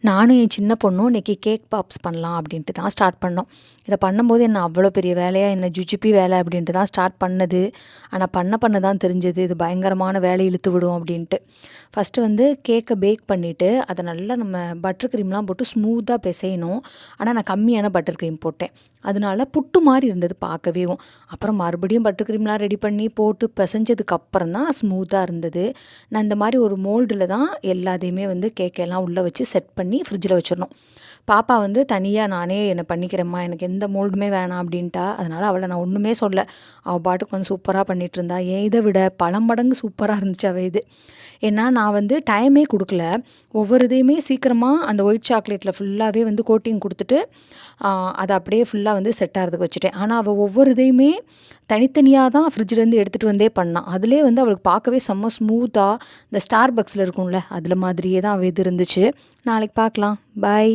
நானும் என் சின்ன பொண்ணும் இன்றைக்கி கேக் பாப்ஸ் பண்ணலாம் அப்படின்ட்டு தான் ஸ்டார்ட் பண்ணோம். இதை பண்ணும்போது என்ன அவ்வளோ பெரிய வேலையாக என்ன ஜுஜுப்பி வேலை அப்படின்ட்டு தான் ஸ்டார்ட் பண்ணது. ஆனால் பண்ண தான் தெரிஞ்சது இது பயங்கரமான வேலை இழுத்து விடும் அப்படின்ட்டு. ஃபஸ்ட்டு வந்து கேக்கை பேக் பண்ணிவிட்டு அதை நல்லா நம்ம பட்டர் க்ரீம்லாம் போட்டு ஸ்மூத்தாக பிசையணும். ஆனால் நான் கம்மியான பட்டர் க்ரீம் போட்டேன். அதனால புட்டு மாதிரி இருந்தது பார்க்கவேவும். அப்புறம் மறுபடியும் பட்டர் க்ரீம்லாம் ரெடி பண்ணி போட்டு பிசைஞ்சதுக்கப்புறம் தான் ஸ்மூத்தாக இருந்தது. நான் இந்த மாதிரி ஒரு மோல்டில் தான் எல்லாத்தையுமே வந்து கேக்கெல்லாம் உள்ளே வச்சு செட் பண்ணி ஃப்ரிட்ஜில் வச்சிடணும். பாப்பா வந்து தனியாக நானே என்ன பண்ணிக்கிறேம்மா, எனக்கு எந்த மோல்டுமே வேணாம் அப்படின்ட்டா. அதனால் அவளை நான் ஒன்றுமே சொல்ல. அவள் பாட்டுக்கு வந்து சூப்பராக பண்ணிகிட்டு இருந்தா. ஏன் இதை விட பல மடங்கு சூப்பராக இருந்துச்சு அவள் இது. ஏன்னா நான் வந்து டைமே கொடுக்கல. ஒவ்வொரு இதையுமே சீக்கிரமாக அந்த ஒயிட் சாக்லேட்டில் ஃபுல்லாகவே வந்து கோட்டிங் கொடுத்துட்டு அதை அப்படியே ஃபுல்லாக வந்து செட் ஆகிறதுக்கு வச்சுட்டேன். ஆனால் அவள் ஒவ்வொரு இதையுமே தனித்தனியாக தான் ஃப்ரிட்ஜிலேருந்து எடுத்துகிட்டு வந்தே பண்ணான். அதிலே வந்து அவளுக்கு பார்க்கவே செம்ம ஸ்மூத்தாக இந்த ஸ்டார் பக்ஸில் இருக்கும்ல அதில் மாதிரியே தான் அவள் இது இருந்துச்சு. நாளைக்கு பார்க்கலாம். பாய்.